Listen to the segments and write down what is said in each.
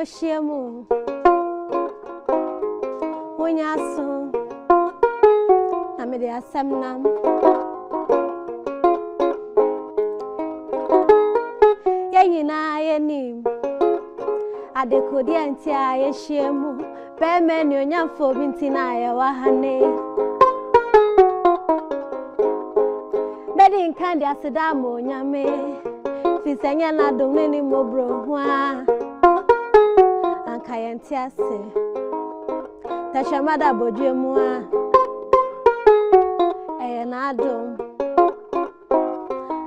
Weshiamu Munyaso Namede Asemnam Yayina Yenim Adekodi Antia Yeshiamu Bemeni Onyamfo Bintina Yawahane Bedi Nkandi Asedamo Nyame Fisenya na domini mobro hwa Ankayantiase Tashamada bojemua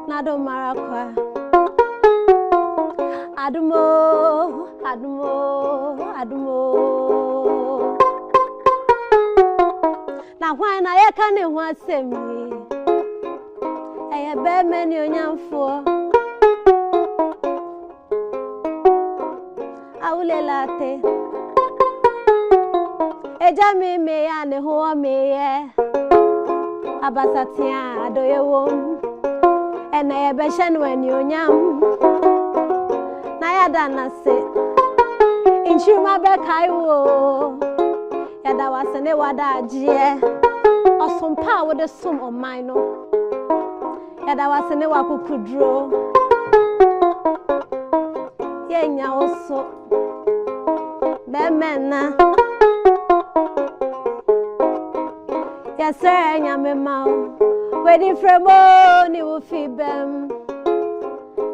Nado marakwa Adumo Na why na yeka ne ho asemi Eye be meni onyamfo Awuley Lartey Ejami me ya ne ho me ye Abasatia adoyewom ena yebehye wani onyam na yada na se inchuma be kaiwo yada wasene wada agie osompa wo de som oman no yada wasene wakukudro yenya oso bemena Yesre nyame mau wedi fremo ni wo fibem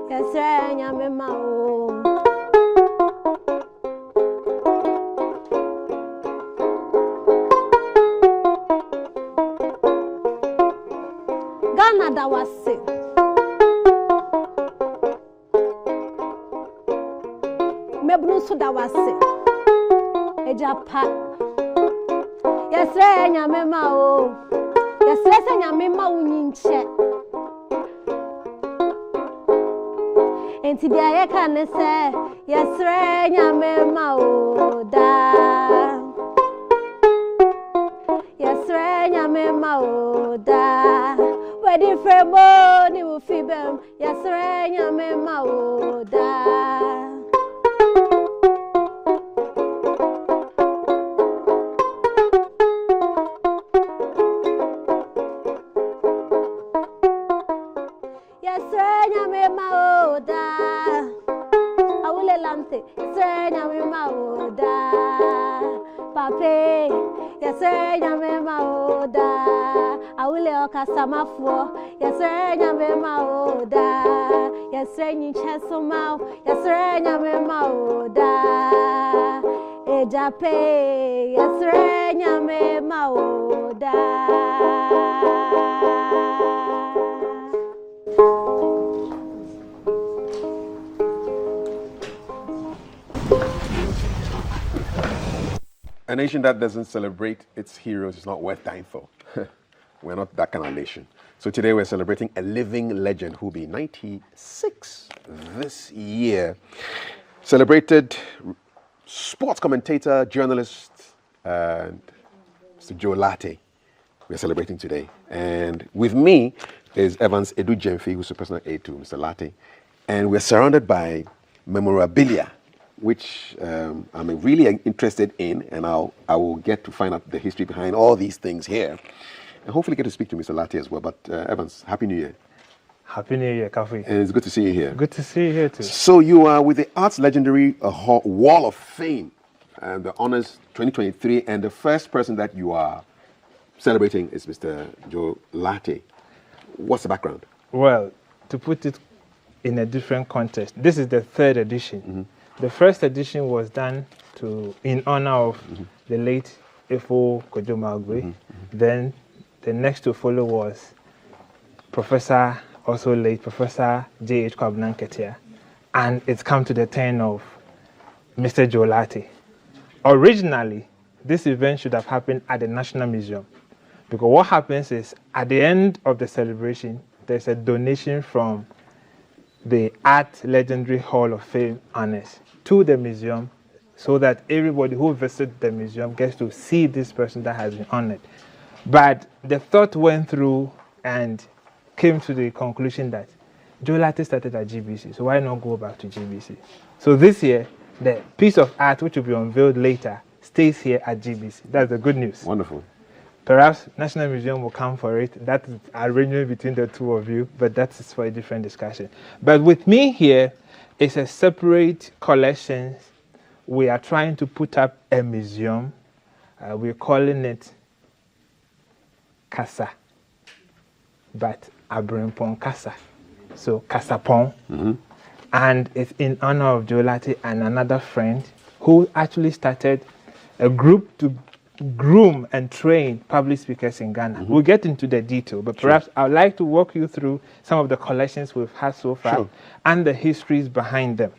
Yesre nyame mau Ghana da wase mebunu so da wase ejapa Yesre nyame mao Yesre nyame mao nyinche Enti dia ye kan se Yesre nyame mao da Yesre nyame mao da Wedi fremo ni wo fibem Yesre nyame mao da Yesenya me mauda pape yesenya me mauda awule okasamafo yesenya me mauda yesenyi chesoma yesenya me mauda ejape yesenya me mauda A nation that doesn't celebrate its heroes is not worth dying for. We're not that kind of nation. So today we're celebrating a living legend who'll be 96 this year. Celebrated sports commentator, journalist, and Mr. Joe Lartey. We're celebrating today. And with me is Evans Edu Jemfi, who's a personal aide to Mr. Lartey. And we're surrounded by memorabilia, which I'm really interested in, and I will get to find out the history behind all these things here, and hopefully get to speak to Mr. Lartey as well. But Evans, Happy New Year. Happy New Year, Kafi. And it's good to see you here. Good to see you here too. So you are with the Arts Legendary Wall of Fame, and the Honors 2023, and the first person that you are celebrating is Mr. Joe Lartey. What's the background? Well, to put it in a different context, this is the third edition. Mm-hmm. The first edition was done in honor of the late Efo Joachim Awuley. Then the next to follow was also late Professor J.H. Kwabena Nketia. And it's come to the turn of Mr. Joe Lartey. Originally, this event should have happened at the National Museum. Because what happens is, at the end of the celebration, there's a donation from the Art Legendary Hall of Fame honors to the museum, so that everybody who visits the museum gets to see this person that has been honored. But the thought went through and came to the conclusion that Joe Lartey started at GBC, so why not go back to GBC? So this year, the piece of art, which will be unveiled later, stays here at GBC. That's the good news. Wonderful. Perhaps National Museum will come for it. That is arrangement between the two of you, but that is for a different discussion. But with me here is a separate collection. We are trying to put up a museum. We're calling it Casa, but Abrimpon Casa. So Kasapon. And it's in honor of Joe Lartey and another friend who actually started a group to groom and train public speakers in Ghana. We'll get into the detail, but perhaps I'd like to walk you through some of the collections we've had so far and the histories behind them.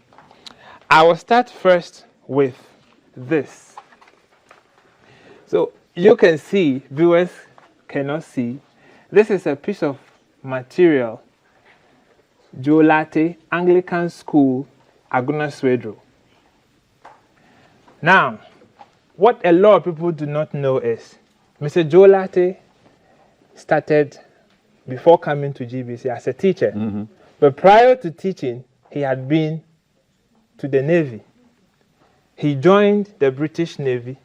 I will start first with this. So you can see, viewers cannot see, this is a piece of material, Joe Lartey, Anglican School, Aguna Swedro. Now, what a lot of people do not know is Mr. Joe Lartey started before coming to GBC as a teacher. But prior to teaching, he had been to the Navy. He joined the British Navy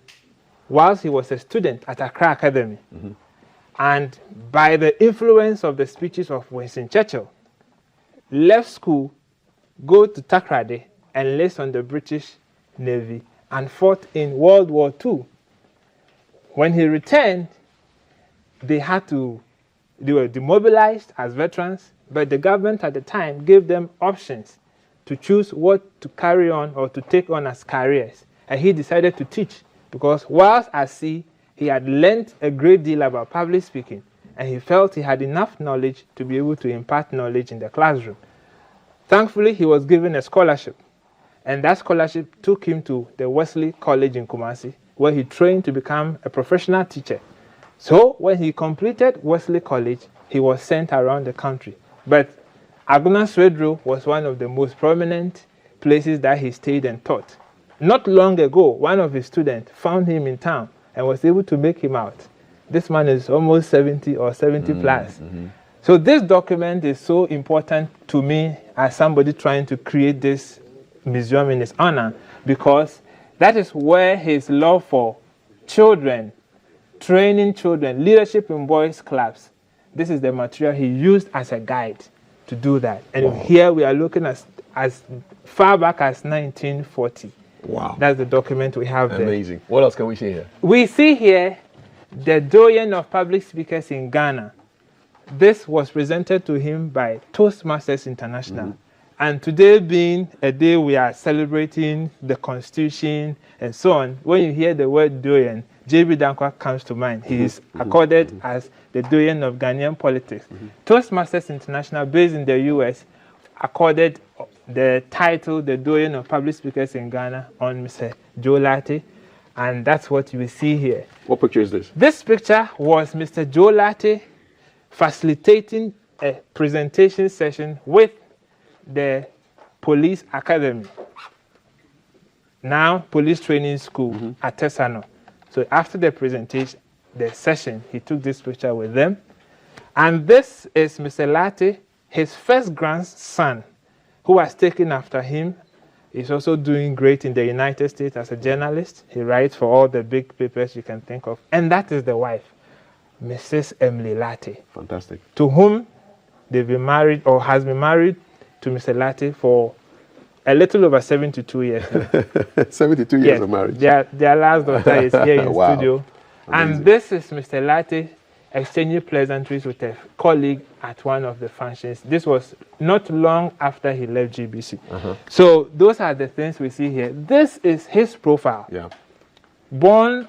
whilst he was a student at Accra Academy. And by the influence of the speeches of Winston Churchill, left school, go to Takrady, enlist on the British Navy, and fought in World War II. When he returned, they were demobilized as veterans, but the government at the time gave them options to choose what to carry on or to take on as careers. And he decided to teach because whilst at sea, he had learned a great deal about public speaking, and he felt he had enough knowledge to be able to impart knowledge in the classroom. Thankfully, he was given a scholarship. And that scholarship took him to the Wesley College in Kumasi, where he trained to become a professional teacher. So when he completed Wesley College, he was sent around the country. But Aguna Swedro was one of the most prominent places that he stayed and taught. Not long ago, one of his students found him in town and was able to make him out. This man is almost 70 or 70 plus. So this document is so important to me as somebody trying to create this museum in his honor, because that is where his love for children, training children, leadership in boys' clubs, this is the material he used as a guide to do that. And here we are looking at as far back as 1940. Wow. That's the document we have there. Amazing. What else can we see here? We see here the doyen of public speakers in Ghana. This was presented to him by Toastmasters International. And today being a day we are celebrating the Constitution and so on, when you hear the word doyen, J.B. Dankwa comes to mind. He is accorded as the doyen of Ghanaian politics. Toastmasters International, based in the U.S., accorded the title, the doyen of public speakers in Ghana, on Mr. Joe Lartey. And that's what you will see here. What picture is this? This picture was Mr. Joe Lartey facilitating a presentation session with the police academy, now police training school at Tesano. So after the presentation, the session, he took this picture with them. And this is Mr. Lartey, his first grandson, who has taken after him. He's also doing great in the United States as a journalist. He writes for all the big papers you can think of. And that is the wife, Mrs. Emily Lartey. Fantastic. To whom they've been married or has been married to Mr. Lartey for a little over 72 years. 72 years of marriage. Their last daughter is here in studio. Amazing. And this is Mr. Lartey exchanging pleasantries with a colleague at one of the functions. This was not long after he left GBC. So those are the things we see here. This is his profile. Yeah. Born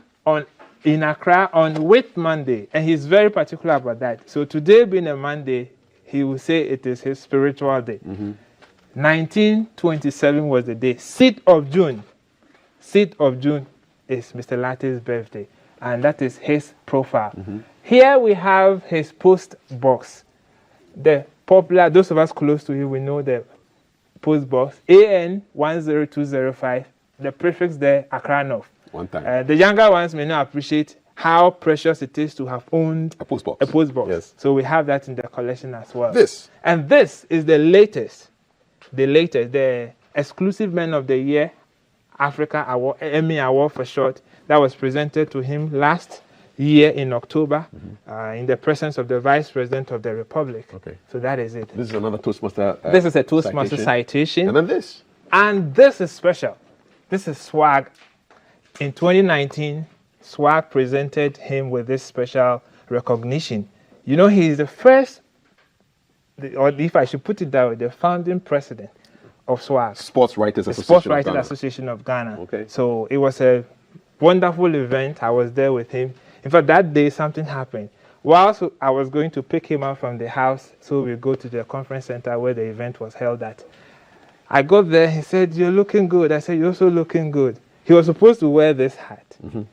in Accra on Whit Monday, and he's very particular about that. So today being a Monday, he will say it is his spiritual day. 1927 was the day. 6th of June. 6th of June is Mr. Lartey's birthday, and that is his profile. Here we have his post box. The popular, those of us close to him, we know the post box, AN 10205, the prefix there, Accra North. One time. The younger ones may not appreciate how precious it is to have owned a post box. Yes. So we have that in the collection as well. And this is the latest, the exclusive man of the year Africa Award, Emmy Award for short, that was presented to him last year in October in the presence of the Vice President of the Republic. Okay. So that is it. This is another Toastmaster This is a Toastmaster citation. And then this. And this is special. This is swag. In 2019, swag presented him with this special recognition. You know, he is the first, or if I should put it that way, the founding president of SWAG. Sports Writers Association Sports of Writers Ghana. Association of Ghana. Okay. So it was a wonderful event. I was there with him. In fact, that day something happened. Whilst I was going to pick him up from the house, so we go to the conference center where the event was held at. I got there, he said, "You're looking good." I said, "You're also looking good." He was supposed to wear this hat.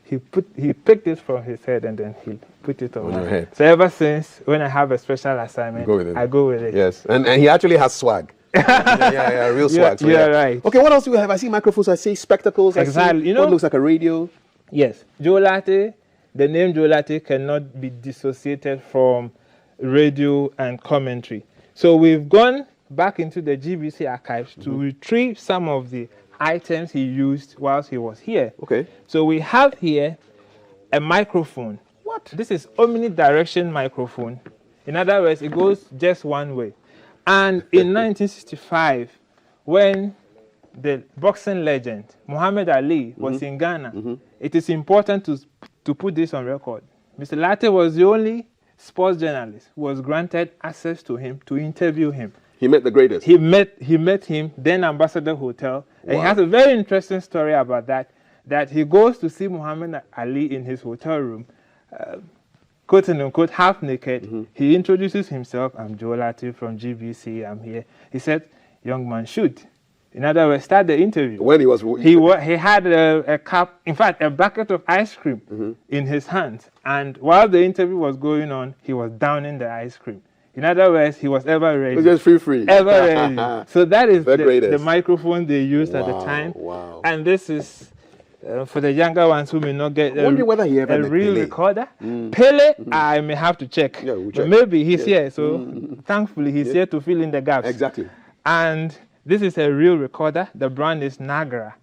He picked it from his head and then he put it on your head. So ever since, when I have a special assignment, I go with it. Yes, and he actually has swag. yeah, real swag. So yeah, right. Okay, what else do we have? I see microphones, I see spectacles. Exactly. I see You know, what looks like a radio. Yes, Joe Lartey, the name Joe Lartey cannot be dissociated from radio and commentary. So we've gone back into the GBC archives to retrieve some of the items he used whilst he was here. Okay. So we have here a microphone. What? This is omnidirection microphone. In other words, it goes just one way. And in 1965, when the boxing legend Muhammad Ali was in Ghana, it is important to put this on record. Mr. Lartey was the only sports journalist who was granted access to him to interview him. He met the greatest. He met him, then Ambassador Hotel. And he has a very interesting story about that he goes to see Muhammad Ali in his hotel room, quote unquote, half naked. He introduces himself. "I'm Joe Lartey from GBC, I'm here." He said, "Young man, shoot." In other words, start the interview. When he was... He had a cup, in fact, a bucket of ice cream in his hands. And while the interview was going on, he was downing the ice cream. In other words, he was ever ready. It was just free. Ever ready. So that is the microphone they used at the time. Wow. And this is, for the younger ones who may not get I wonder whether he ever a met real Pele. recorder. Pele, I may have to check. Yeah, we'll But check. maybe he's here. So thankfully, he's here to fill in the gaps. Exactly. And this is a real recorder. The brand is Nagra.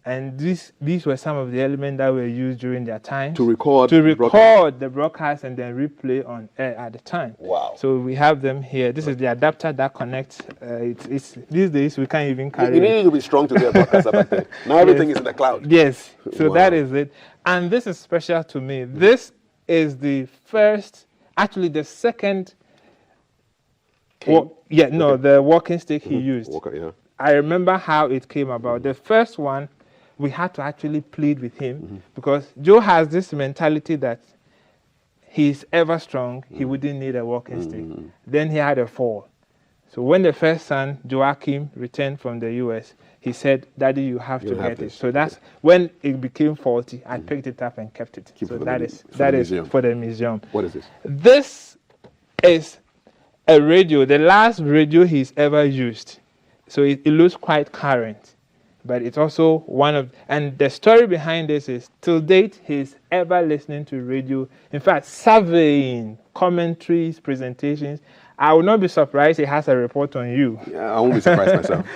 And these were some of the elements that were used during their time To record the broadcast and then replay on air at the time. Wow. So we have them here. This is the adapter that connects. It's these days we can't even carry You it. needed to be strong to be a broadcaster back then. Now everything is in the cloud. Yes. So Wow. that is it. And this is special to me. This is the first, actually the second. The walking stick he used. Yeah. I remember how it came about. The first one, we had to actually plead with him because Joe has this mentality that he's ever strong, he wouldn't need a walking stick. Then he had a fall. So when the first son, Joachim, returned from the US, he said, "Daddy, you have to get it." So that's when it became faulty. I picked it up and kept it. So that is for the museum. What is this? This is a radio, the last radio he's ever used. So it looks quite current. But it's also and the story behind this is, till date, he's ever listening to radio. In fact, surveying, commentaries, presentations. I would not be surprised he has a report on you. Yeah, I won't be surprised myself.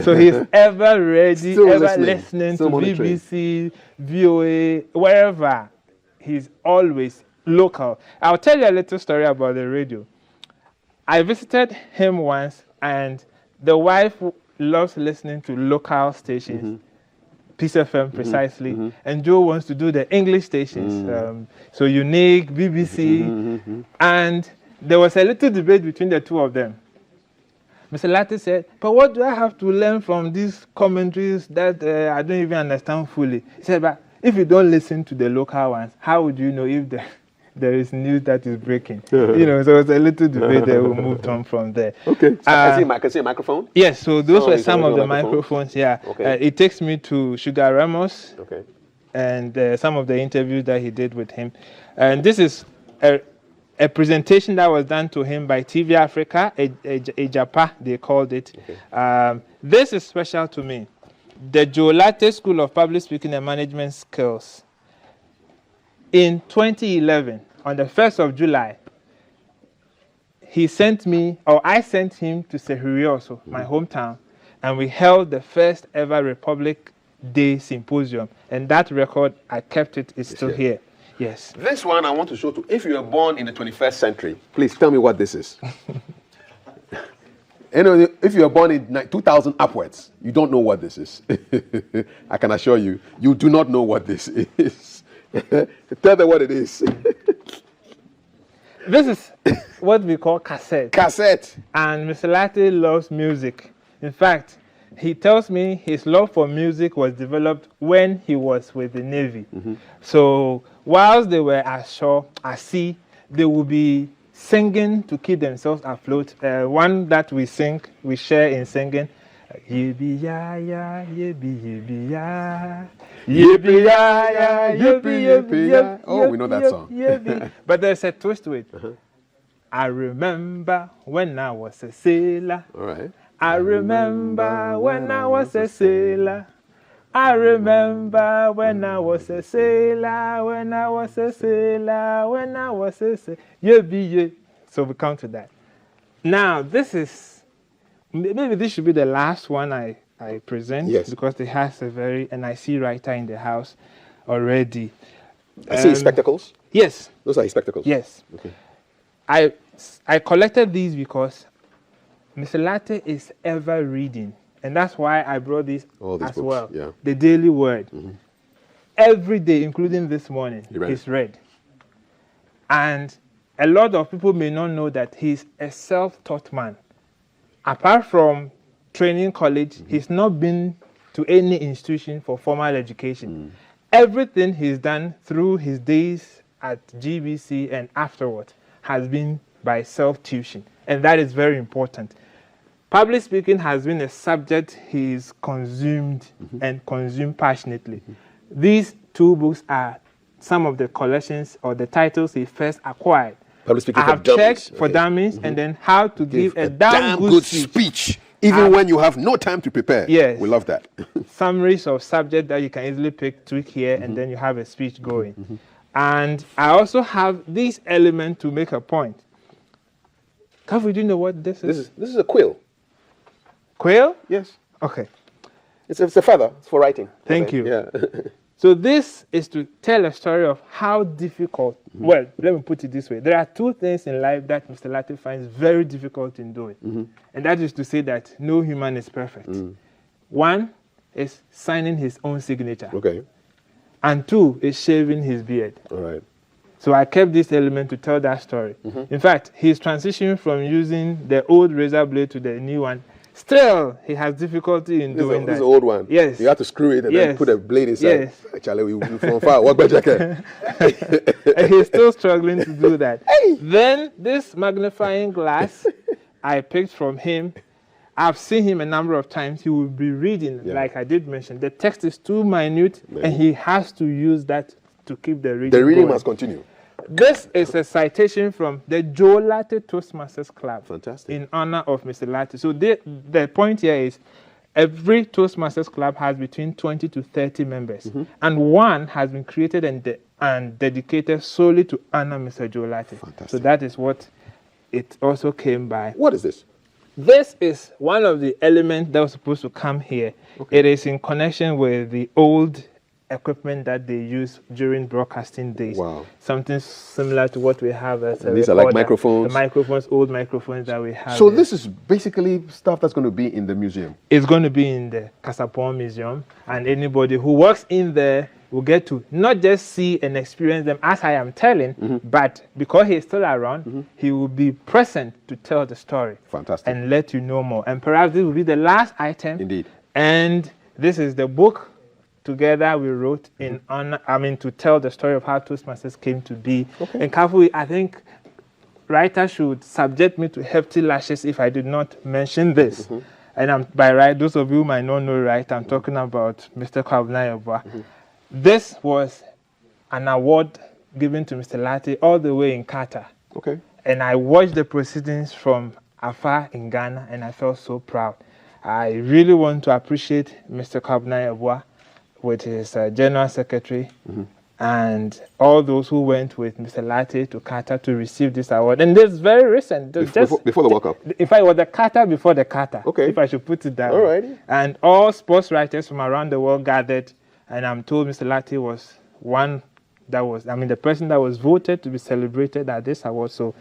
So he's ever ready, Still listening Still to monitoring. BBC, VOA, wherever. He's always local. I'll tell you a little story about the radio. I visited him once, and the wife loves listening to local stations, Peace FM precisely, and Joe wants to do the English stations, so Unique, BBC, and there was a little debate between the two of them. Mr. Lartey said, "But what do I have to learn from these commentaries that I don't even understand fully?" He said, "But if you don't listen to the local ones, how would you know if there is news that is breaking?" So it was a little debate there. We moved on from there. Okay. So I can see a microphone? Yes, so those were these some are of the original microphones, yeah. Okay. It takes me to Sugar Ramos Okay. and some of the interviews that he did with him. And this is a presentation that was done to him by TV Africa, a Japa, they called it. Okay. This is special to me. The Joe Lartey School of Public Speaking and Management Skills. In 2011, on the 1st of July, I sent him to Sehuri also, my hometown, and we held the first ever Republic Day Symposium. And that record, I kept it, it's still here. Yes. This one I want to show to, if you were born in the 21st century, please tell me what this is. If you were born in 2000 upwards, you don't know what this is. I can assure you, you do not know what this is. Tell them what it is. This is what we call cassette. Cassette. And Mr. Lartey loves music. In fact, he tells me his love for music was developed when he was with the Navy. So whilst they were ashore, at sea, they would be singing to keep themselves afloat. One that we sing, we share in singing. Yippee ya ya, yippee yippee ya, yippee ya ya, yippee yippee ya. Oh, we know that song. But there's a twist to it. I remember when I was a sailor. All right. I remember when I was a sailor. I remember when I was a sailor, when I was a sailor, when I was a sailor. Yeah. So we come to that. Now, this is, maybe this should be the last one I present. Yes. Because it has a very, and I see writer in the house already. I see his spectacles. Yes. Those are his spectacles. Yes. Okay. I collected these because Mr. Lartey is ever reading. And that's why I brought these as books, well. yeah. The Daily Word. Every day, including this morning, he's read. And a lot of people may not know that he's a self-taught man. Apart from training college, he's not been to any institution for formal education. Everything he's done through his days at GBC and afterwards has been by self-tuition. And that is very important. Public speaking has been a subject he's consumed and consumed passionately. These two books are some of the collections or the titles he first acquired. Public speaking I have checked for dummies and then how to give a damn good speech. Even when you have no time to prepare. Yes. We love that. Summaries of subjects that you can easily pick, tweak here, and then you have a speech going. And I also have this element to make a point. Kafu, do you know what this is? This is a quill. Quail? Yes. Okay. It's a feather. It's for writing. Thank you. Yeah. So this is to tell a story of how difficult, well, let me put it this way. There are two things in life that Mr. Lartey finds very difficult in doing. And that is to say that no human is perfect. One is signing his own signature. Okay. And two is shaving his beard. All right. So I kept this element to tell that story. In fact, he's transitioning from using the old razor blade to the new one. Still, he has difficulty in doing that. This is an old one. Yes. You have to screw it and then put a blade inside. Yes. Charlie, we from far. What better? And he's still struggling to do that. Then this magnifying glass I picked from him. I've seen him a number of times. He will be reading, like I did mention. The text is too minute, and he has to use that to keep the reading. The reading going. must continue. This is a citation from the Joe Lartey Toastmasters Club. Fantastic. In honor of Mr. Lartey. So the point here is every Toastmasters Club has between 20 to 30 members. And one has been created and dedicated solely to honor Mr. Joe Lartey. Fantastic. So that is what it also came by. What is this? This is one of the elements that was supposed to come here. Okay. It is in connection with the old equipment that they use during broadcasting days. Wow. Something similar to what we have as a these are like microphones? The microphones, old microphones that we have. So this is basically stuff that's going to be in the museum? It's going to be in the Kasapon Museum, and anybody who works in there will get to not just see and experience them as I am telling, but because he's still around, he will be present to tell the story. Fantastic. And let you know more. And perhaps this will be the last item. Indeed. And this is the book together we wrote in honor, to tell the story of how Toastmasters came to be. Okay. And Kafu, I think writers should subject me to hefty lashes if I did not mention this. And by right, those of you who might not know right, I'm talking about Mr. Awuley Lartey. This was an award given to Mr. Lartey all the way in Qatar. Okay. And I watched the proceedings from afar in Ghana, and I felt so proud. I really want to appreciate Mr. Awuley Lartey with his General Secretary, and all those who went with Mr. Lartey to Qatar to receive this award. And this is very recent. Before the World Cup? In fact, it was the Qatar before the Qatar, okay, if I should put it that all way. right. And all sports writers from around the world gathered, and I'm told Mr. Lartey was the person that was voted to be celebrated at this award. So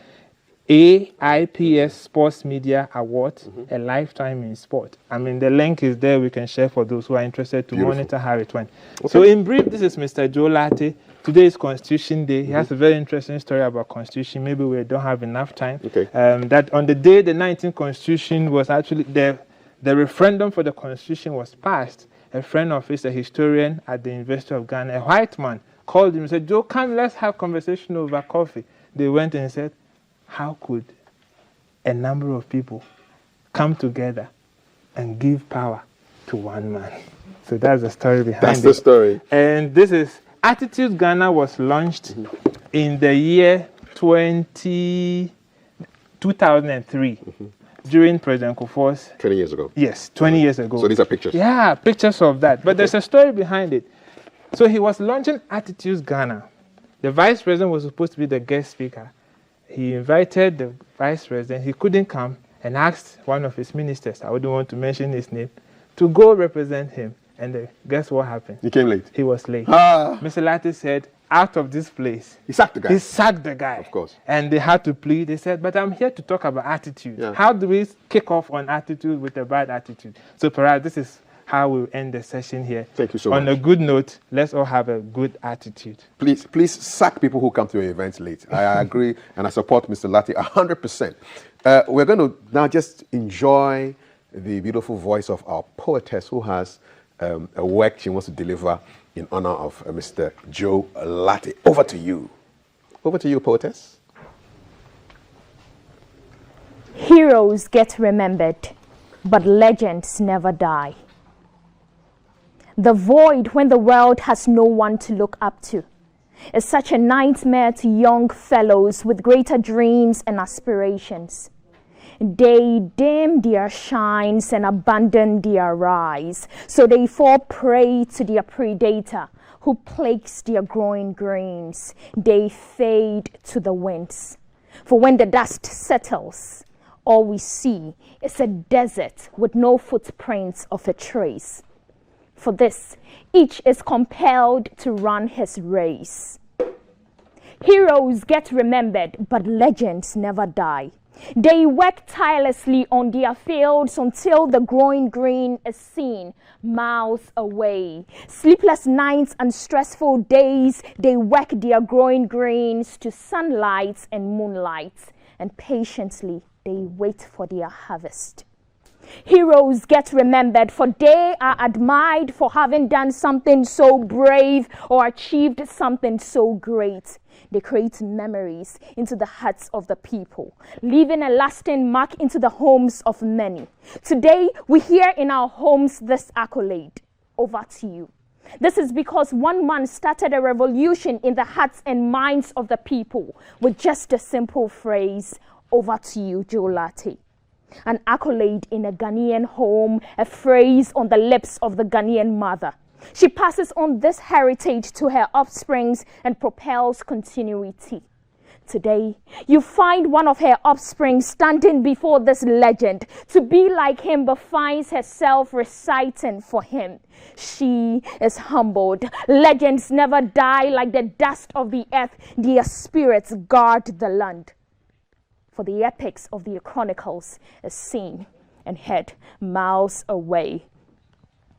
AIPS Sports Media Award, a lifetime in sport. I mean, the link is there. We can share for those who are interested to monitor how it went. Okay. So in brief, this is Mr. Joe Lartey. Today is Constitution Day. He has a very interesting story about Constitution. Maybe we don't have enough time. Okay. That on the day the 19th Constitution was actually, the referendum for the Constitution was passed, a friend of his, a historian at the University of Ghana, a white man, called him and said, Joe, come, let's have conversation over coffee. They went and said, how could a number of people come together and give power to one man? So that's the story behind it. That's the story. And this is Attitude Ghana was launched in the year 2003 during President Kufuor's 20 years ago. Yes, 20 years ago. So these are pictures. Yeah, pictures of that. But there's a story behind it. So he was launching Attitudes Ghana. The vice president was supposed to be the guest speaker. He invited the vice president. He couldn't come and asked one of his ministers, I wouldn't want to mention his name, to go represent him. And guess what happened? He came late. He was late. Ah. Mr. Lartey said, out of this place. He sacked the guy. He sacked the guy. Of course. And they had to plead. They said, but I'm here to talk about attitude. Yeah. How do we kick off on attitude with a bad attitude? So perhaps this is how we'll end the session here. Thank you so much. On a good note, let's all have a good attitude. Please sack people who come to your events late. I agree, and I support Mr. Lartey 100%. We're going to now just enjoy the beautiful voice of our poetess who has a work she wants to deliver in honor of Mr. Joe Lartey. Over to you. Over to you, poetess. Heroes get remembered, but legends never die. The void when the world has no one to look up to is such a nightmare to young fellows with greater dreams and aspirations. They dim their shines and abandon their rise, so they fall prey to their predator who plagues their growing greens. They fade to the winds. For when the dust settles, all we see is a desert with no footprints of a trace. For this, each is compelled to run his race. Heroes get remembered, but legends never die. They work tirelessly on their fields until the growing green is seen miles away. Sleepless nights and stressful days, they work their growing greens to sunlight and moonlight, and patiently they wait for their harvest. Heroes get remembered, for they are admired for having done something so brave or achieved something so great. They create memories into the hearts of the people, leaving a lasting mark into the homes of many. Today, we hear in our homes this accolade. Over to you. This is because one man started a revolution in the hearts and minds of the people with just a simple phrase, over to you, Joe Lartey. An accolade in a Ghanaian home, a phrase on the lips of the Ghanaian mother. She passes on this heritage to her offsprings and propels continuity. Today, you find one of her offspring standing before this legend to be like him, but finds herself reciting for him. She is humbled. Legends never die. Like the dust of the earth, their spirits guard the land. For the epics of the chronicles is seen and heard miles away,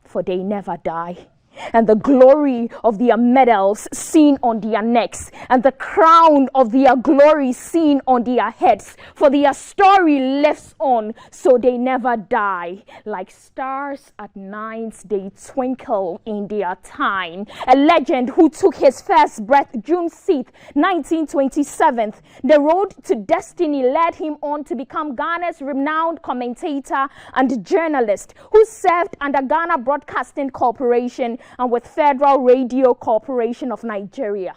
for they never die. And the glory of their medals seen on their necks, and the crown of their glory seen on their heads. For their story lives on, so they never die. Like stars at night, they twinkle in their time. A legend who took his first breath June 6th, 1927. The road to destiny led him on to become Ghana's renowned commentator and journalist, who served under Ghana Broadcasting Corporation and with Federal Radio Corporation of Nigeria.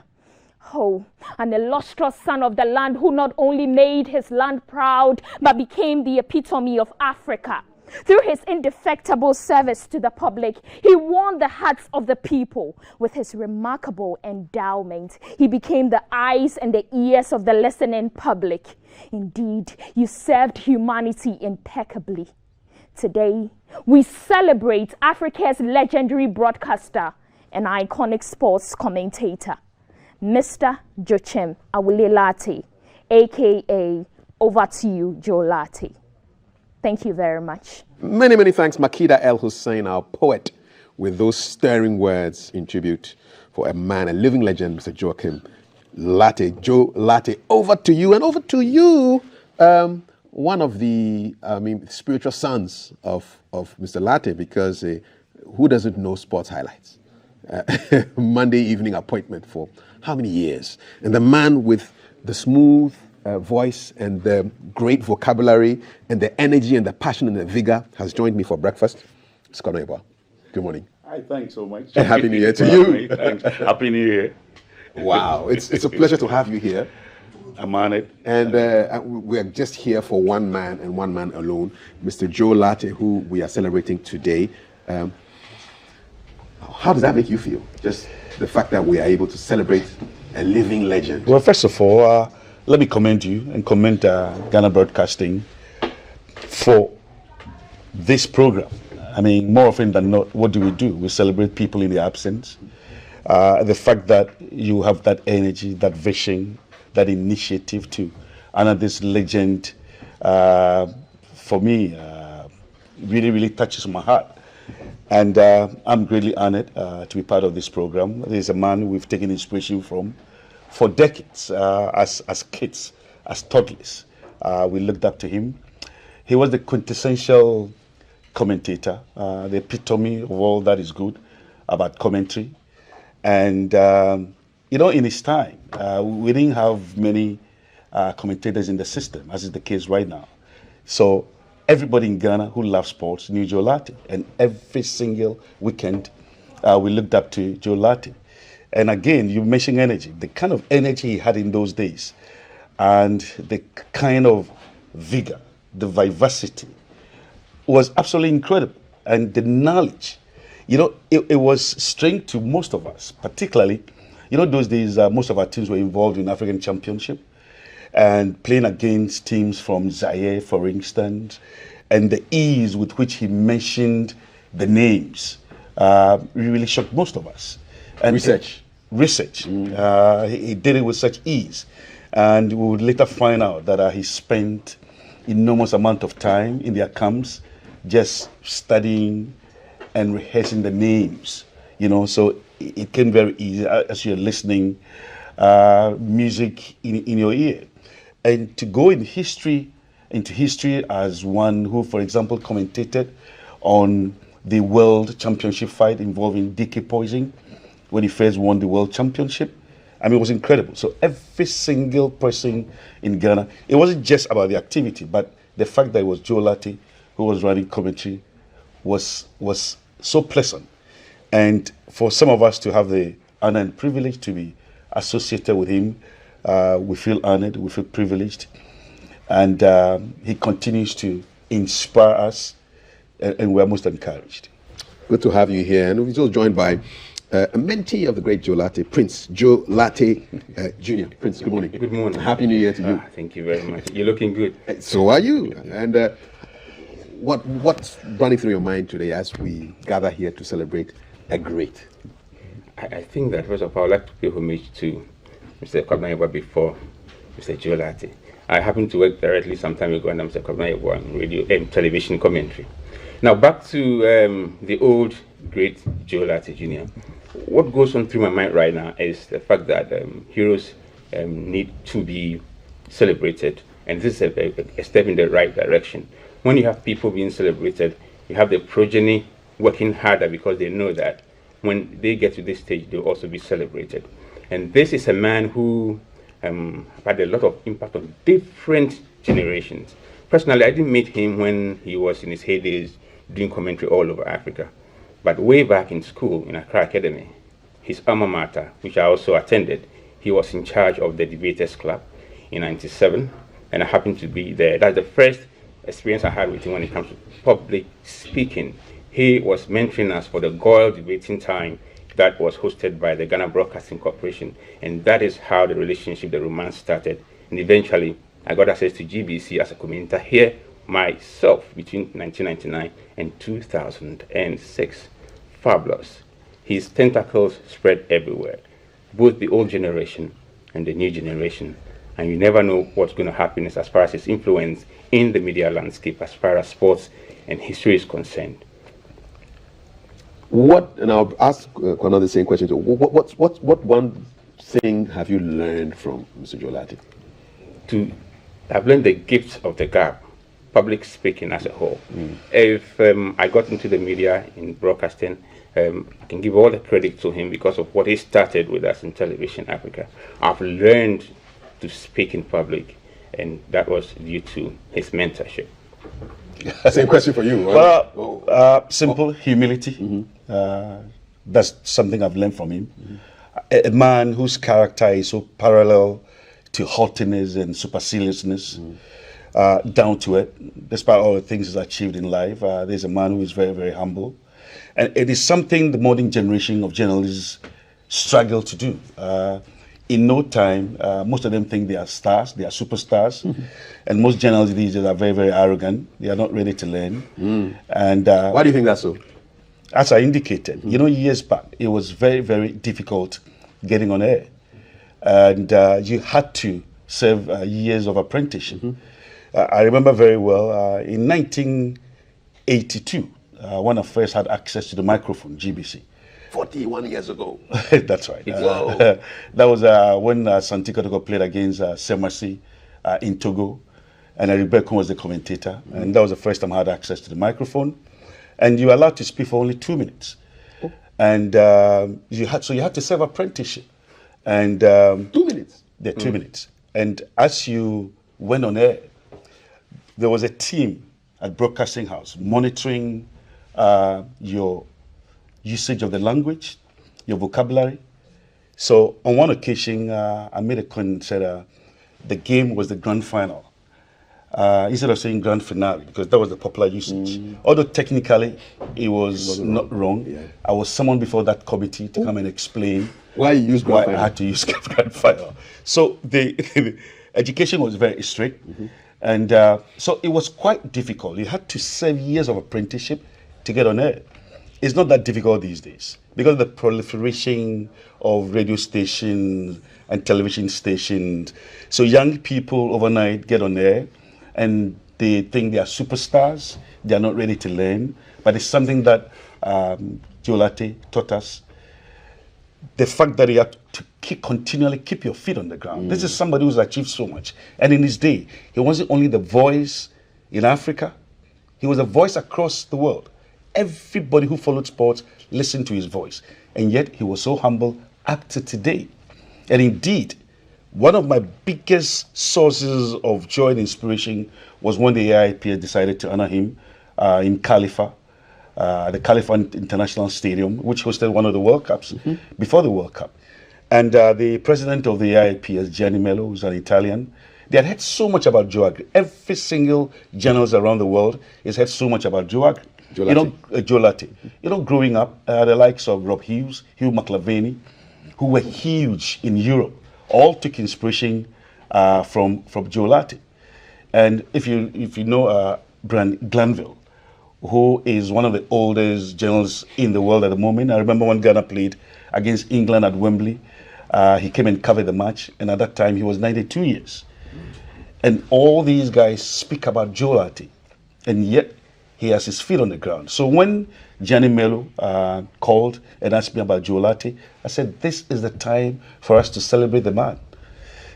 Oh, an illustrious son of the land who not only made his land proud, but became the epitome of Africa. Through his indefectible service to the public, he won the hearts of the people. With his remarkable endowment, he became the eyes and the ears of the listening public. Indeed, you served humanity impeccably. Today, we celebrate Africa's legendary broadcaster and iconic sports commentator, Mr. Joachim Awuley Lartey, aka Over To You Joe Lartey. Thank you very much. Many, many thanks, Makida El Hussein, our poet, with those stirring words in tribute for a man, a living legend, Mr. Joachim Lartey. Joe Lartey, over to you, and over to you, one of the spiritual sons of Mr. Lartey, because who doesn't know sports highlights? Monday evening appointment for how many years? And the man with the smooth voice and the great vocabulary and the energy and the passion and the vigor has joined me for breakfast. Scott Oeba, good morning. Hi, thanks so much. And Happy New Year to you. Thanks. Happy New Year. Wow, it's a pleasure to have you here. I'm honored. And we're just here for one man and one man alone, Mr. Joe Lartey, who we are celebrating today. How does that make you feel? Just the fact that we are able to celebrate a living legend. Well, first of all, let me commend you and commend Ghana Broadcasting for this program. I mean, more often than not, what do? We celebrate people in their absence. The fact that you have that energy, that vision, that initiative to honor this legend, for me, really, really touches my heart. And I'm greatly honored to be part of this program. There's a man we've taken inspiration from for decades, as kids, as toddlers. We looked up to him. He was the quintessential commentator, the epitome of all that is good about commentary. And, in his time, we didn't have many commentators in the system, as is the case right now. So everybody in Ghana who loves sports knew Joe Lartey. And every single weekend, we looked up to Joe Lartey. And again, you mentioned energy, the kind of energy he had in those days, and the kind of vigor, the vivacity was absolutely incredible. And the knowledge, it was strange to most of us, particularly, those days, most of our teams were involved in African Championship and playing against teams from Zaire, for instance, and the ease with which he mentioned the names really shocked most of us. And research. He did it with such ease. And we would later find out that he spent enormous amount of time in their camps just studying and rehearsing the names, so it came very easy as you're listening, music in your ear. And to go into history as one who, for example, commentated on the World Championship fight involving DK Poison when he first won the World Championship. I mean, it was incredible. So every single person in Ghana, it wasn't just about the activity, but the fact that it was Joe Lartey who was running commentary was so pleasant. And for some of us to have the honor and privilege to be associated with him, we feel honored, we feel privileged. And he continues to inspire us, and we're most encouraged. Good to have you here. And we're also joined by a mentee of the great Joe Lartey, Prince Joe Lartey Jr. Prince, good morning. Good morning. Happy New Year to you. Thank you very much. You're looking good. So are you. And what's running through your mind today as we gather here to celebrate a great? I think that first of all, I'd like to pay homage to Mr. Kwabena before Mr. Joe Lartey. I happened to work directly some time ago under Mr. Kwabena on radio and television commentary. Now back to the old great Joe Lartey Jr. What goes on through my mind right now is the fact that heroes need to be celebrated, and this is a step in the right direction. When you have people being celebrated, you have the progeny working harder because they know that when they get to this stage, they'll also be celebrated. And this is a man who had a lot of impact on different generations. Personally, I didn't meet him when he was in his heydays doing commentary all over Africa. But way back in school, in Accra Academy, his alma mater, which I also attended, he was in charge of the Debaters Club in '97, and I happened to be there. That's the first experience I had with him when it comes to public speaking. He was mentoring us for the Goyle debating time that was hosted by the Ghana Broadcasting Corporation, and that is how the relationship, the romance started. And eventually, I got access to GBC as a commentator here myself between 1999 and 2006. Fabulous. His tentacles spread everywhere, both the old generation and the new generation. And you never know what's going to happen as far as his influence in the media landscape, as far as sports and history is concerned. And I'll ask Kwano the same question. So what one thing have you learned from Mr. Joe Lartey? I've learned the gift of the gab, public speaking as a whole. If I got into the media in broadcasting, I can give all the credit to him because of what he started with us in Television Africa. I've learned to speak in public, and that was due to his mentorship. Same question for you. Well, simple humility. That's something I've learned from him. A man whose character is so parallel to haughtiness and superciliousness, down to it. Despite all the things he's achieved in life, there's a man who is very, very humble. And it is something the modern generation of journalists struggle to do. In no time, most of them think they are stars, they are superstars. And most journalists these days are very, very arrogant. They are not ready to learn. And why do you think that's so? As I indicated, years back, it was very, very difficult getting on air. And you had to serve years of apprenticeship. I remember very well, in 1982, when I first had access to the microphone, GBC. 41 years ago. That's right. That was when Santi Kotoko played against Semasi in Togo, and Rebecca was the commentator. And that was the first time I had access to the microphone. And you were allowed to speak for only 2 minutes. And you had to serve apprenticeship. And 2 minutes? Yeah, 2 minutes. And as you went on air, there was a team at Broadcasting House monitoring your usage of the language, your vocabulary. So on one occasion, I made a comment and said the game was the grand final. Instead of saying grand finale, because that was the popular usage. Although technically it was not wrong. Yeah. I was summoned before that committee to come and explain why you used grand final. I had to use grand final. So the education was very strict. And so it was quite difficult. You had to serve years of apprenticeship to get on air. It's not that difficult these days because of the proliferation of radio stations and television stations. So young people overnight get on air and they think they are superstars. They are not ready to learn. But it's something that Joe Lartey taught us. The fact that you have to continually keep your feet on the ground. This is somebody who's achieved so much. And in his day, he wasn't only the voice in Africa, he was a voice across the world. Everybody who followed sports listened to his voice. And yet he was so humble up to today. And indeed, one of my biggest sources of joy and inspiration was when the AIPS decided to honor him in Khalifa, the Khalifa International Stadium, which hosted one of the World Cups before the World Cup. And the president of the AIPS, Gianni Mello, who's an Italian, they had heard so much about Joe Lartey. Every single journalist around the world has heard so much about Joe Lartey. Joe Lartey. Growing up, the likes of Rob Hughes, Hugh McLavany, who were huge in Europe, all took inspiration from Joe Lartey. And if you know Brian Glanville, who is one of the oldest journalists in the world at the moment. I remember when Ghana played against England at Wembley, he came and covered the match, and at that time he was 92 years. And all these guys speak about Joe Lartey, and yet he has his feet on the ground. So when Gianni Mello called and asked me about Joe Lartey, I said, this is the time for us to celebrate the man.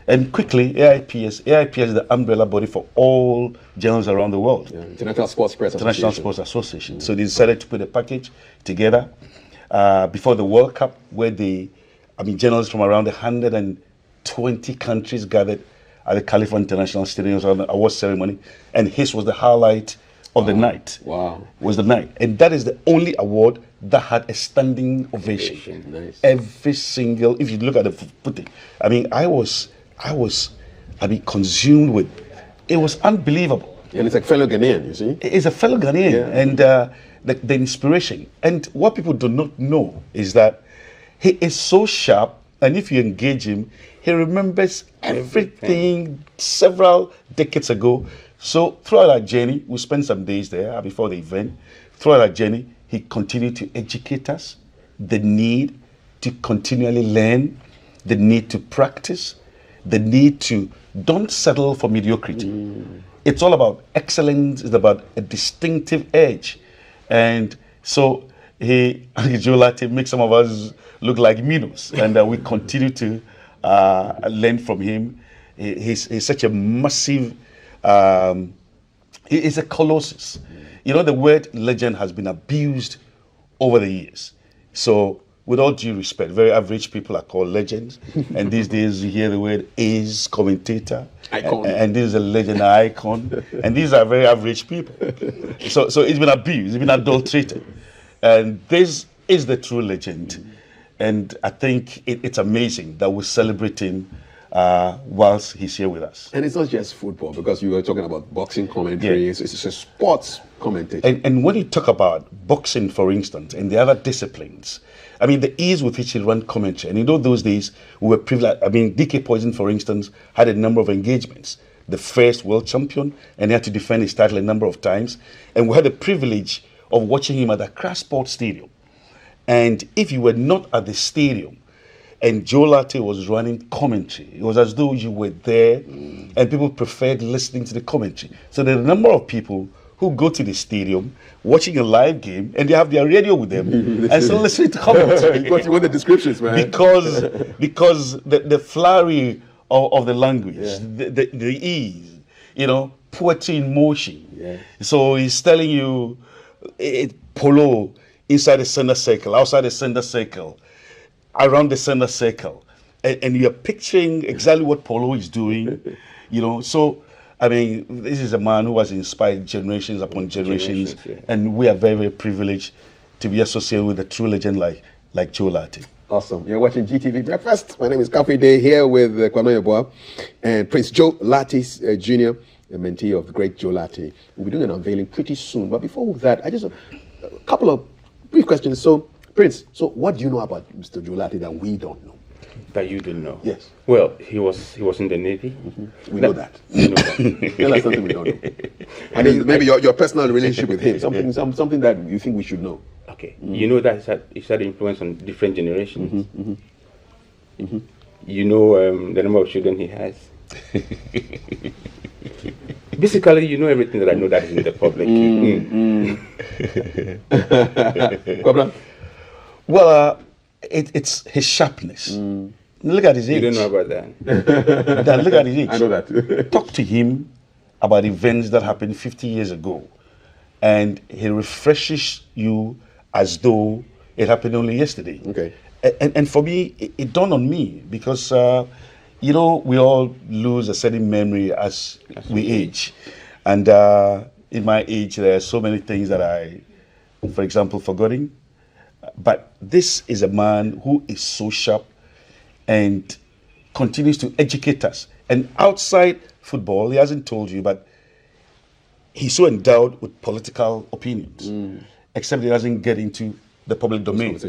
And quickly, AIPS is the umbrella body for all journalists around the world. Yeah, International Sports Association. So they decided to put a package together before the World Cup, where journalists from around 120 countries gathered at the Khalifa International Stadium on the award ceremony, and his was the highlight of the night. Wow. Was the night. And that is the only award that had a standing ovation. Nice. Every single, if you look at the footage, I was consumed with, it was unbelievable. And it's a fellow Ghanaian, you see. He's a fellow Ghanaian, and the inspiration. And what people do not know is that he is so sharp, and if you engage him, he remembers everything several decades ago. So throughout our journey, we spent some days there before the event. Throughout our journey, he continued to educate us, the need to continually learn, the need to practice, the need to don't settle for mediocrity. It's all about excellence. It's about a distinctive edge. And so Joe Lartey makes some of us look like minnows, and we continue to learn from him. He's such a massive, he's a colossus. You know, the word legend has been abused over the years. So with all due respect, very average people are called legends. And these days you hear the word ace, commentator, icon. And this is a legend icon. And these are very average people. So it's been abused, it's been adulterated. And this is the true legend. And I think it's amazing that we're celebrating whilst he's here with us. And it's not just football, because you were talking about boxing commentary. Yeah. It's a sports commentator. And when you talk about boxing, for instance, and the other disciplines, I mean, the ease with which he ran commentary. And in those days, we were privileged. I mean, DK Poison, for instance, had a number of engagements. The first world champion, and he had to defend his title a number of times. And we had the privilege of watching him at the Accra Sports Stadium. And if you were not at the stadium and Joe Lartey was running commentary, it was as though you were there, and people preferred listening to the commentary. So there are a number of people who go to the stadium watching a live game, and they have their radio with them and still listening to commentary. Because you want the descriptions, man. Because the flurry of the language, the ease, you know, poetry in motion. Yeah. So he's telling you polo inside the center circle, outside the center circle, around the center circle, and you're picturing exactly what polo is doing, you know. So I mean, this is a man who has inspired generations upon generations, and we are very, very privileged to be associated with a true legend like Joe Lartey. Awesome. You're watching GTV Breakfast. My name is Kafi Day, here with Kwame Yeboah and Prince Joe Lartey Jr., a mentee of the great Joe Lartey. We'll be doing an unveiling pretty soon. But before that, I just a couple of brief questions. So, Prince, so what do you know about Mr. Joe Lartey that we don't know? That you didn't know? Yes. Well, he was in the Navy. Mm-hmm. We know that. You know that. Tell us something we don't know. I mean, maybe your personal relationship with him, something that you think we should know. Okay. You know that it's had influence on different generations. You know the number of children he has. Basically, you know everything that I know that is in the public. Well, it's his sharpness. Look at his age. You don't know about that. Look at his age. I know that. Talk to him about events that happened 50 years ago, and he refreshes you as though it happened only yesterday. Okay. And for me, it dawned on me because, you know, we all lose a certain memory as we age. And in my age, there are so many things that I, for example, forgotten. But this is a man who is so sharp and continues to educate us. And outside football, he hasn't told you, but he's so endowed with political opinions, except he doesn't get into the public domain.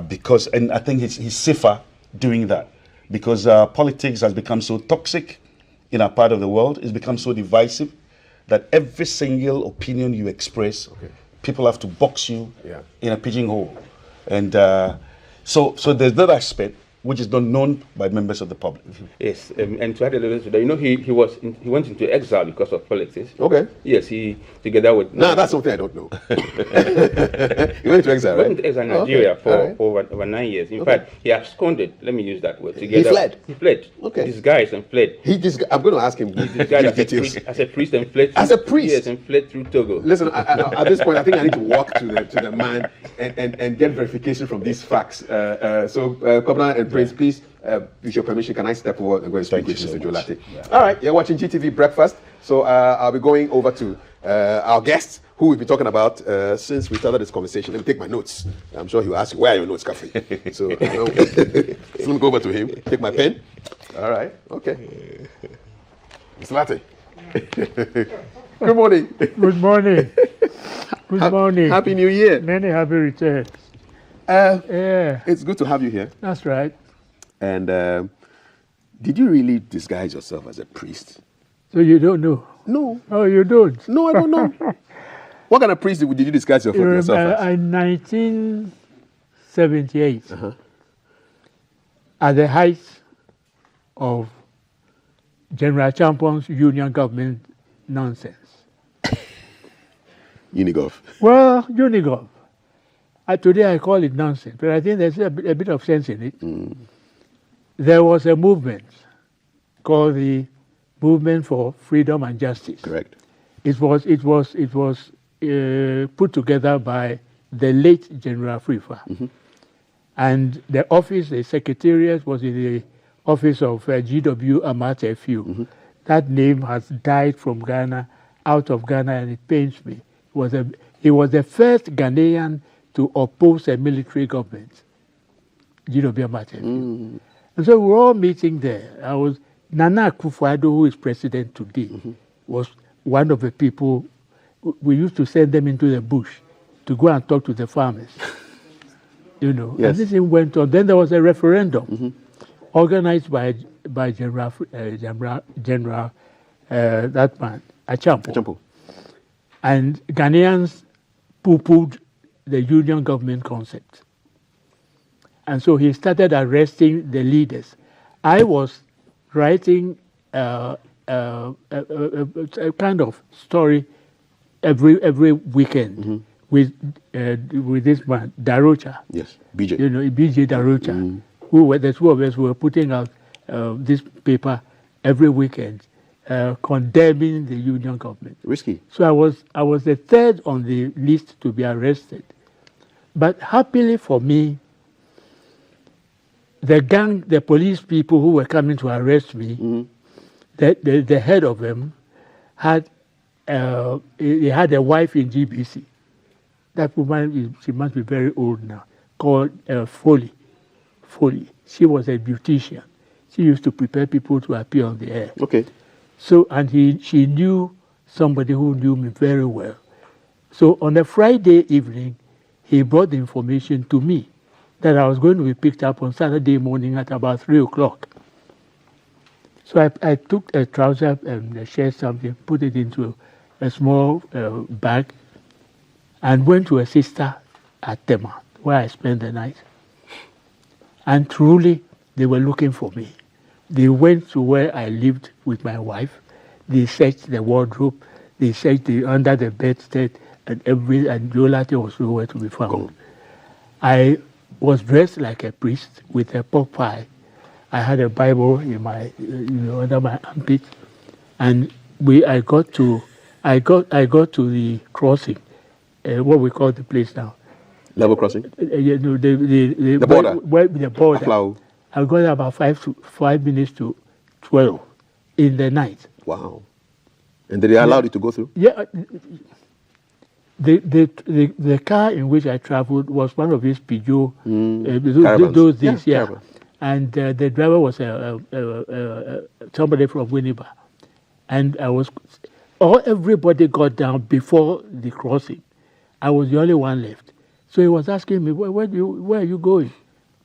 Because, and I think he's safer doing that, because politics has become so toxic in our part of the world. It's become so divisive that every single opinion you express, people have to box you in a pigeonhole. And so there's that aspect which is not known by members of the public. Yes, and to add a little to that, you know, he went into exile because of politics. Okay. Yes, he together with. No, that's something I don't know. He went to exile, right? He went to exile in Nigeria for over 9 years. In fact, he absconded. Let me use that word. He fled. He fled. Okay. Disguised and fled. I'm going to ask him. He disguised as a priest and fled. As a priest. Yes, and fled through Togo. Listen, at this point, I think I need to walk to the man and get verification from these facts. So, Kobna and Prince, please, with your permission, can I step forward and go and speak with Mr. Joe Lartey? All right, you're watching GTV Breakfast. So I'll be going over to our guest, who we'll be talking about since we started this conversation. Let me take my notes. I'm sure he'll ask you, where are your notes, Kafi? So let me go over to him, take my pen. All right, okay. Mr. Lartey. Good morning. Good morning. Good morning. Happy New Year. Many happy returns. Yeah. It's good to have you here. That's right. And did you really disguise yourself as a priest? So you don't know? No. Oh, you don't? No, I don't know. What kind of priest did you disguise yourself as? In 1978, at the height of General Champon's union government nonsense. Unigov. Well, Unigov. Today I call it nonsense, but I think there's a bit of sense in it. There was a movement called the Movement for Freedom and Justice. Correct. It was put together by the late General Frifa. And the office, the secretariat, was in the office of GW Amate Few. That name has died from Ghana, out of Ghana, and it pains me. He was the first Ghanaian to oppose a military government, GW Amate Few. And so we were all meeting there. Nana Akufo-Addo, who is president today, was one of the people. We used to send them into the bush to go and talk to the farmers. Yes. And this thing went on. Then there was a referendum organized by General that man, Achampo. And Ghanaians poo-pooed the union government concept. And so he started arresting the leaders. I was writing a kind of story every weekend with this man, Darocha. Yes, BJ. BJ Darocha. The two of us were putting out this paper every weekend, condemning the union government. Risky. So I was the third on the list to be arrested. But happily for me, the police people who were coming to arrest me, the head of them he had a wife in GBC. That woman, she must be very old now, called Foley. She was a beautician. She used to prepare people to appear on the air. Okay. So, and she knew somebody who knew me very well. So on a Friday evening, he brought the information to me that I was going to be picked up on Saturday morning at about 3 o'clock. So I took a trouser and a shirt, something, put it into a small bag, and went to a sister at Tema, where I spent the night. And truly, they were looking for me. They went to where I lived with my wife. They searched the wardrobe. They searched under the bedstead, and Joe Lartey was nowhere to be found. I was dressed like a priest with a pork pie. I had a Bible in my, under my armpit, and I got to the crossing, what we call the place now. Level crossing. The border. The border. Aflau. I got there about 5 minutes to 12 in the night. Wow. And did they allow you to go through? Yeah. The car in which I traveled was one of these Peugeot, those days, yeah. And the driver was somebody from Winneba. And everybody got down before the crossing. I was the only one left. So he was asking me, where are you going?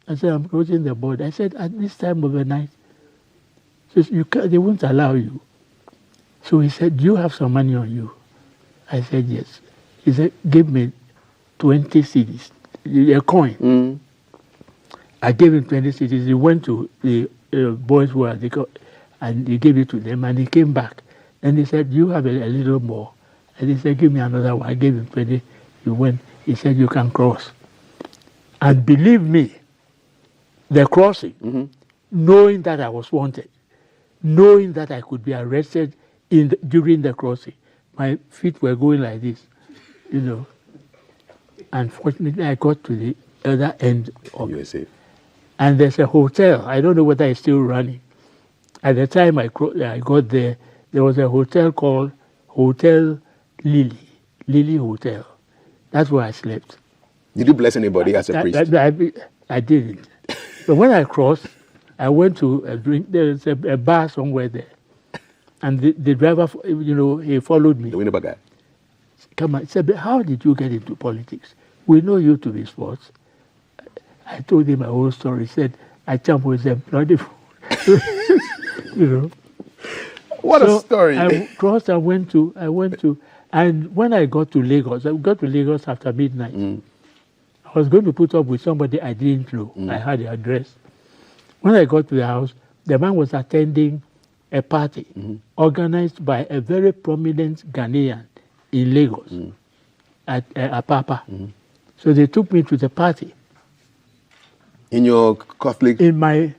I said, I'm crossing the border. I said, at this time of the night, they won't allow you. So he said, do you have some money on you? I said, yes. He said, give me 20 cedis, a coin. I gave him 20 cedis. He went to the boys who were and he gave it to them, and he came back. And he said, you have a little more. And he said, give me another one. I gave him 20. He went. He said, you can cross. And believe me, the crossing, knowing that I was wanted, knowing that I could be arrested during the crossing, my feet were going like this, Unfortunately, I got to the other end of You were safe. And there's a hotel. I don't know whether it's still running. At the time I got there, there was a hotel called Hotel Lily Hotel. That's where I slept. Did you bless anybody as a priest? I didn't. But when I crossed, I went to a drink. There's a bar somewhere there. And the driver, he followed me. The Winneba guy. Come on, he said, "But how did you get into politics? We know you to be sports." I told him my whole story. He said, "I jump with them, bloody fool." What a story. I crossed and went to, and when I got to Lagos after midnight. I was going to put up with somebody I didn't know. I had the address. When I got to the house, the man was attending a party organized by a very prominent Ghanaian in Lagos at Apapa. So they took me to the party. In your Catholic in my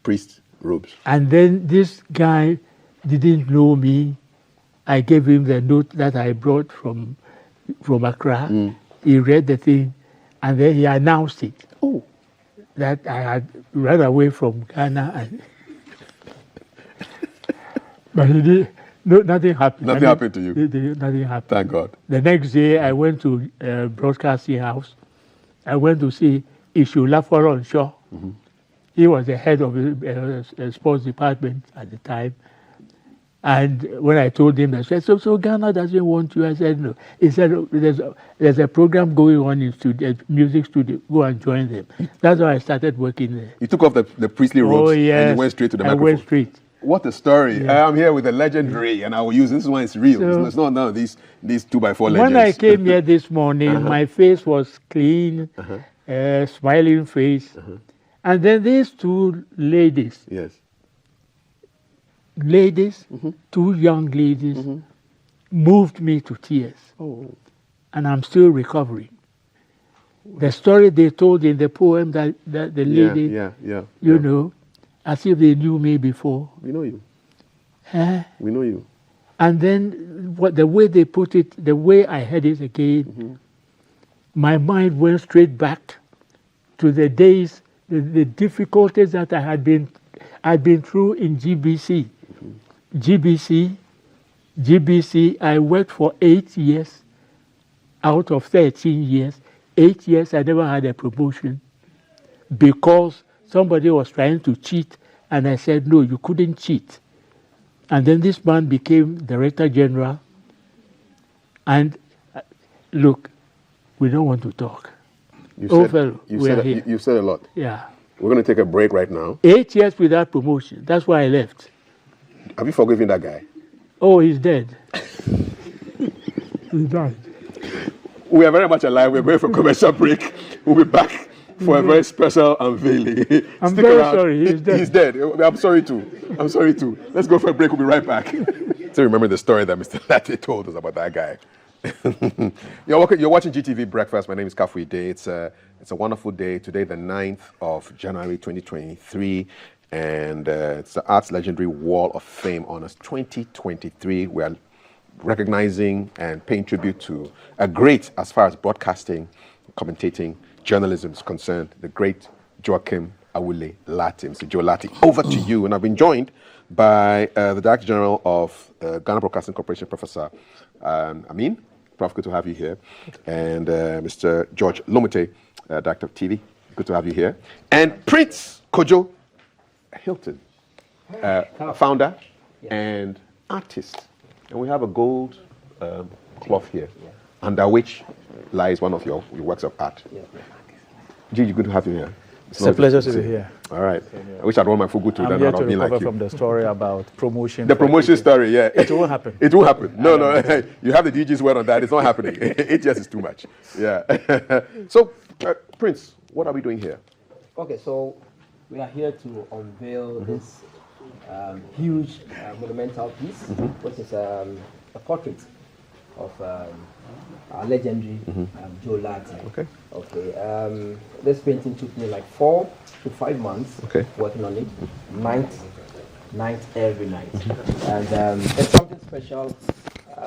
priest robes. And then this guy didn't know me. I gave him the note that I brought from Accra. He read the thing, and then he announced it. Oh, that I had run away from Ghana. And but he did. No, nothing happened. Nothing happened to you? Nothing happened. Thank God. The next day, I went to broadcasting house. I went to see Ishula Shaw. He was the head of the sports department at the time. And when I told him, I said, so Ghana doesn't want you. I said, no. He said, there's a program going on in music studio. Go and join them. That's why I started working there. You took off the priestly robes and you went straight to the microphone. I went straight. What a story. Yeah. I'm here with a legendary, and I will use this one. It's real. So, it's not none of these 2x4 legends. When I came here this morning, my face was clean, smiling face. And then these two ladies, two young ladies, moved me to tears. Oh. And I'm still recovering. The story they told in the poem that the lady, you know, as if they knew me before. We know you. We know you. And then the way they put it, the way I heard it again, my mind went straight back to the days, the difficulties that I had been through in GBC. GBC, I worked for 8 years out of 13 years. 8 years I never had a promotion because somebody was trying to cheat, and I said, no, you couldn't cheat. And then this man became Director General. And look, we don't want to talk. You said a lot. Yeah. We're going to take a break right now. 8 years without promotion. That's why I left. Have you forgiven that guy? Oh, he's dead. He died. We are very much alive. We're going for a commercial break. We'll be back for a very special unveiling. I'm very sorry. He's dead. He's dead. I'm sorry too. Let's go for a break. We'll be right back. So remember the story that Mr. Lartey told us about that guy. You're watching GTV Breakfast. My name is Kafui Day. It's a wonderful day. Today, the 9th of January 2023. And it's the Arts Legendary Wall of Fame Honors 2023. We are recognizing and paying tribute to a great, as far as broadcasting, commentating, journalism is concerned, the great Joachim Awuley Lartey. Mr. Joe Lartey, over to you. And I've been joined by the Director General of Ghana Broadcasting Corporation, Professor Amin. Prof, good to have you here. And Mr. George Lomute, Director of TV, good to have you here. And Prince Kojo Hilton, founder and artist. And we have a gold cloth here, under which lies one of your works of art. Gigi, good to have you here. It's a pleasure to be here. All right. I wish I'd won my fugu too. I'm then here I'd to have been like recover you. from the story about promotion. The promotion story, yeah. It won't happen. It won't happen. No. You have the DG's word on that. It's not happening. 8 years is too much. Yeah. So, Prince, what are we doing here? Okay, so we are here to unveil this huge monumental piece, which is a portrait of our legendary Joe Lartey. Okay. This painting took me like 4 to 5 months working on it, night every night, and it's something special.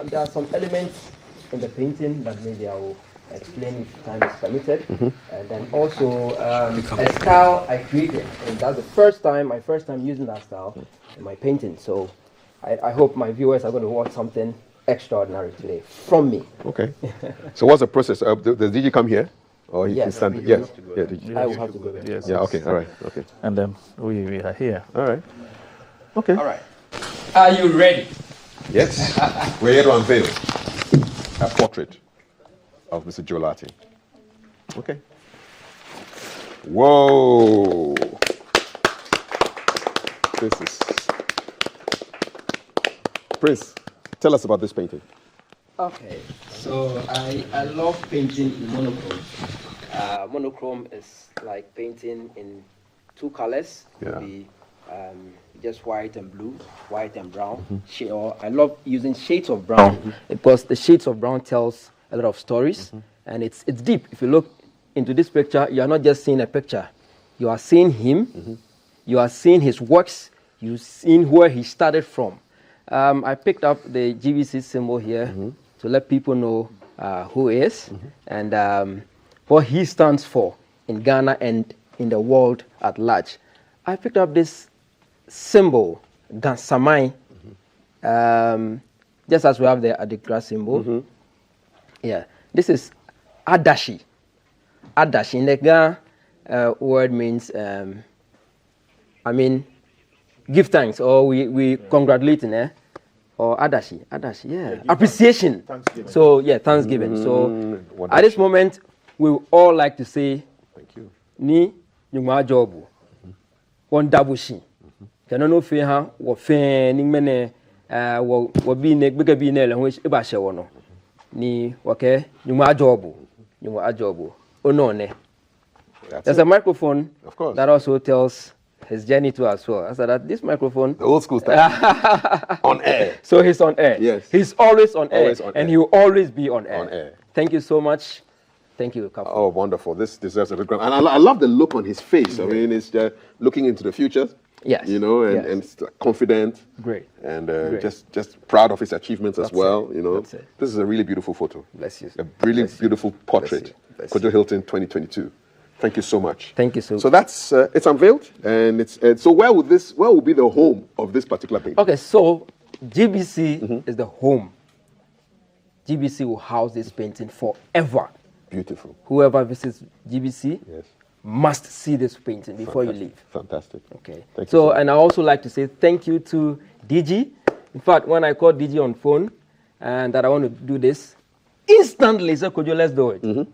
There are some elements in the painting that maybe I will explain if time is permitted, and then also a style I created, and that's my first time using that style in my painting. So I hope my viewers are going to watch something extraordinary today from me. Okay. So what's the process? Does DJ come here? Or he can stand? Yes. I will have to go there. Yes. Yeah. Okay. All right. Okay. And then we are here. All right. Okay. All right. Are you ready? Yes. We're here to unveil a portrait of Mr. Joe Lartey. Okay. Whoa. This is... Prince, tell us about this painting. Okay, so I love painting in monochrome. Monochrome is like painting in two colors. It Yeah. could be just white and blue, white and brown. Or I love using shades of brown because the shades of brown tells a lot of stories, and it's deep. If you look into this picture, you are not just seeing a picture. You are seeing him. You are seeing his works. You've seen where he started from. I picked up the GBC symbol here to let people know who he is and what he stands for in Ghana and in the world at large. I picked up this symbol, Gansamai, just as we have the Accra symbol. Yeah, this is Adashi. Adashi in the Ghana word means, give thanks, or we congratulating, or Adashi, yeah, appreciation. Thanksgiving. So yeah, Thanksgiving. So wonderful. at this moment, we would all like to say, Thank you. Ni nyuma jobu, one dabushi. Kanono fe ha wo fe ni mene wo bi ne gbega bi ne le ho e ba hye wo no. Ni wake nyuma jobu. Ono ne. There's a microphone Of course. that also tells his journey too as well. I said that this microphone, The old school style. On air. so he's on air. Yes. He's always on Always air, on and air. he will always be on air. On air. Thank you so much. Thank you, Kapo. Oh, wonderful. This deserves a big round. And I love the look on his face. I mean, it's looking into the future. Yes. You know, and, Yes. and it's confident. Great. And Great. just proud of his achievements as That's well. it. You know, That's it. this is a really beautiful photo. Bless you. A really Bless you. beautiful portrait. Bless Kojo Hilton 2022. Thank you so much. Thank you so So that's it's unveiled, and it's so where will be the home of this particular painting? Okay, so GBC is the home. GBC will house this painting forever. Beautiful. Whoever visits GBC Yes. must see this painting before you leave. Fantastic. Okay. Thank you So, so much. and I also like to say thank you to DG. In fact, when I called DG on phone and that I want to do this, instantly said, Kojo, let's do it.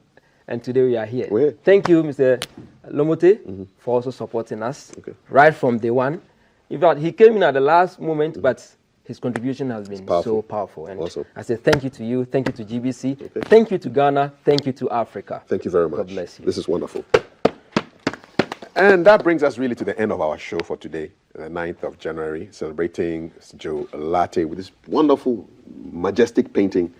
And today we are here. We're here. Thank you, Mr. Lomote, for also supporting us right from day one. In fact, he came in at the last moment, but his contribution has been so powerful. And Awesome. I say thank you to you, thank you to GBC, thank you to Ghana, thank you to Africa. Thank you very much. God bless you. This is wonderful. And that brings us really to the end of our show for today, the 9th of January, celebrating Joe Lartey with this wonderful, majestic painting,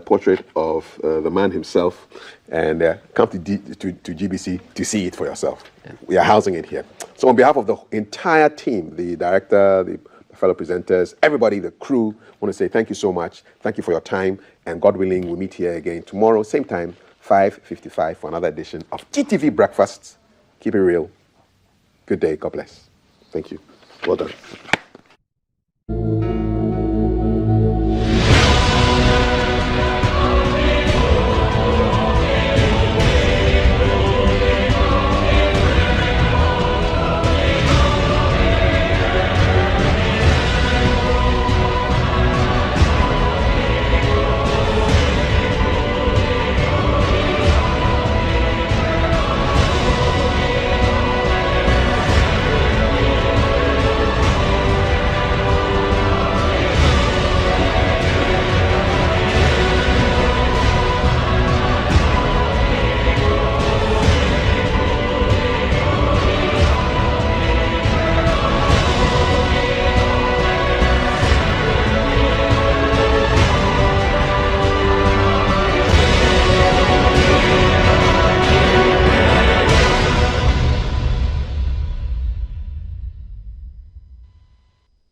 portrait of the man himself. And come to GBC to see it for yourself. Yeah. We are housing it here. So on behalf of the entire team, the director, the fellow presenters, everybody, the crew, I want to say thank you so much. Thank you for your time. And God willing, we'll meet here again tomorrow, same time, 5:55 for another edition of GTV Breakfast. Keep it real. Good day. God bless. Thank you. Well done.